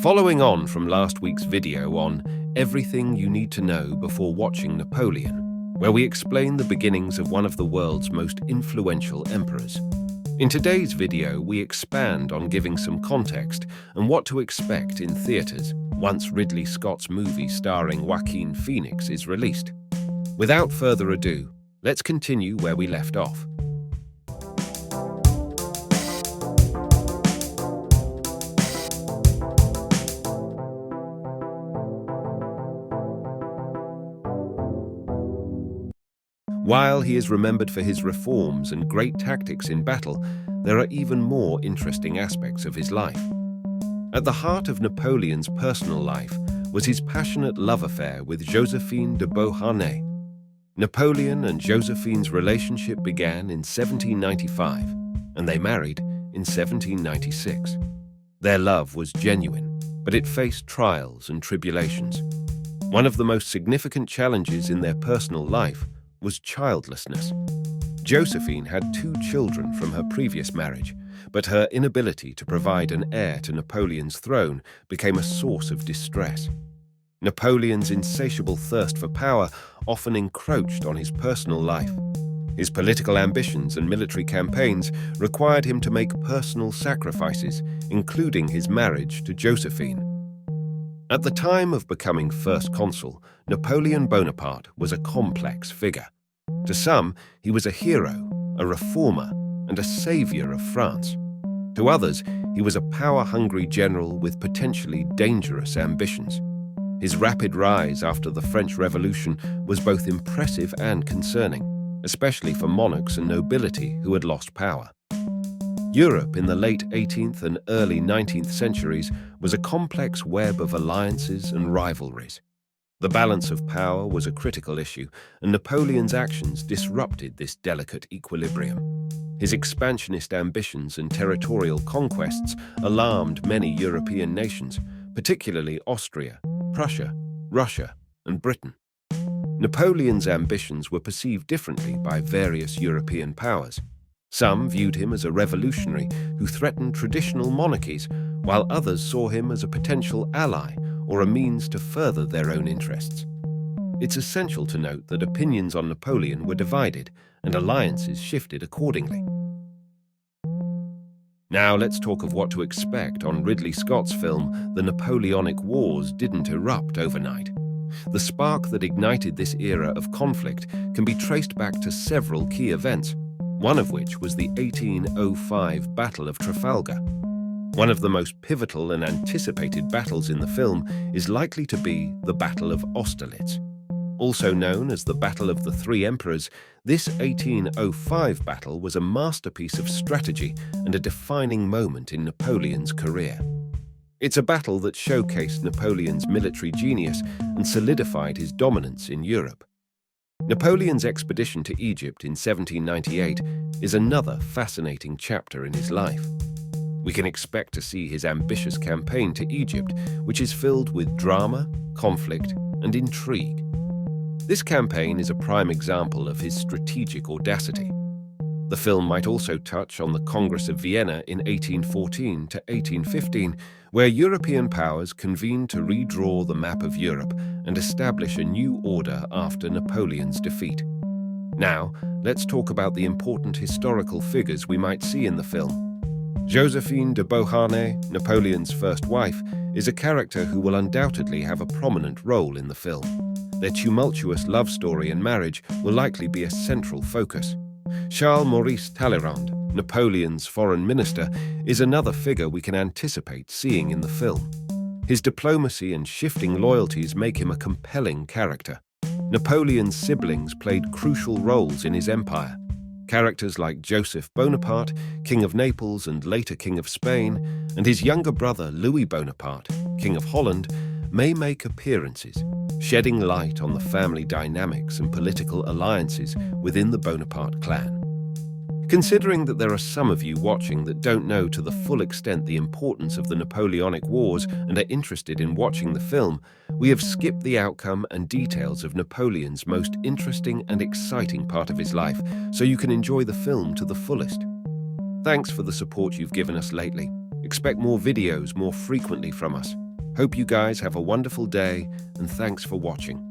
Following on from last week's video on everything you need to know before watching Napoleon, where we explain the beginnings of one of the world's most influential emperors. In today's video, we expand on giving some context and what to expect in theaters once Ridley Scott's movie starring Joaquin Phoenix is released. Without further ado, let's continue where we left off. While he is remembered for his reforms and great tactics in battle, there are even more interesting aspects of his life. At the heart of Napoleon's personal life was his passionate love affair with Josephine de Beauharnais. Napoleon and Josephine's relationship began in 1795, and they married in 1796. Their love was genuine, but it faced trials and tribulations. One of the most significant challenges in their personal life was childlessness. Josephine had 2 children from her previous marriage, but her inability to provide an heir to Napoleon's throne became a source of distress. Napoleon's insatiable thirst for power often encroached on his personal life. His political ambitions and military campaigns required him to make personal sacrifices, including his marriage to Josephine. At the time of becoming first consul, Napoleon Bonaparte was a complex figure. To some, he was a hero, a reformer, and a savior of France. To others, he was a power-hungry general with potentially dangerous ambitions. His rapid rise after the French Revolution was both impressive and concerning, especially for monarchs and nobility who had lost power. Europe in the late 18th and early 19th centuries was a complex web of alliances and rivalries. The balance of power was a critical issue, and Napoleon's actions disrupted this delicate equilibrium. His expansionist ambitions and territorial conquests alarmed many European nations, particularly Austria, Prussia, Russia, and Britain. Napoleon's ambitions were perceived differently by various European powers. Some viewed him as a revolutionary who threatened traditional monarchies, while others saw him as a potential ally or a means to further their own interests. It's essential to note that opinions on Napoleon were divided and alliances shifted accordingly. Now let's talk of what to expect on Ridley Scott's film The Napoleonic Wars didn't erupt overnight. The spark that ignited this era of conflict can be traced back to several key events, one of which was the 1805 Battle of Trafalgar. One of the most pivotal and anticipated battles in the film is likely to be the Battle of Austerlitz. Also known as the Battle of the Three Emperors, this 1805 battle was a masterpiece of strategy and a defining moment in Napoleon's career. It's a battle that showcased Napoleon's military genius and solidified his dominance in Europe. Napoleon's expedition to Egypt in 1798 is another fascinating chapter in his life. We can expect to see his ambitious campaign to Egypt, which is filled with drama, conflict, and intrigue. This campaign is a prime example of his strategic audacity. The film might also touch on the Congress of Vienna in 1814 to 1815, where European powers convened to redraw the map of Europe and establish a new order after Napoleon's defeat. Now, let's talk about the important historical figures we might see in the film. Josephine de Beauharnais, Napoleon's first wife, is a character who will undoubtedly have a prominent role in the film. Their tumultuous love story and marriage will likely be a central focus. Charles-Maurice Talleyrand, Napoleon's foreign minister, is another figure we can anticipate seeing in the film. His diplomacy and shifting loyalties make him a compelling character. Napoleon's siblings played crucial roles in his empire. Characters like Joseph Bonaparte, King of Naples and later King of Spain, and his younger brother Louis Bonaparte, King of Holland, may make appearances, shedding light on the family dynamics and political alliances within the Bonaparte clan. Considering that there are some of you watching that don't know to the full extent the importance of the Napoleonic Wars and are interested in watching the film, we have skipped the outcome and details of Napoleon's most interesting and exciting part of his life, so you can enjoy the film to the fullest. Thanks for the support you've given us lately. Expect more videos more frequently from us. Hope you guys have a wonderful day, and thanks for watching.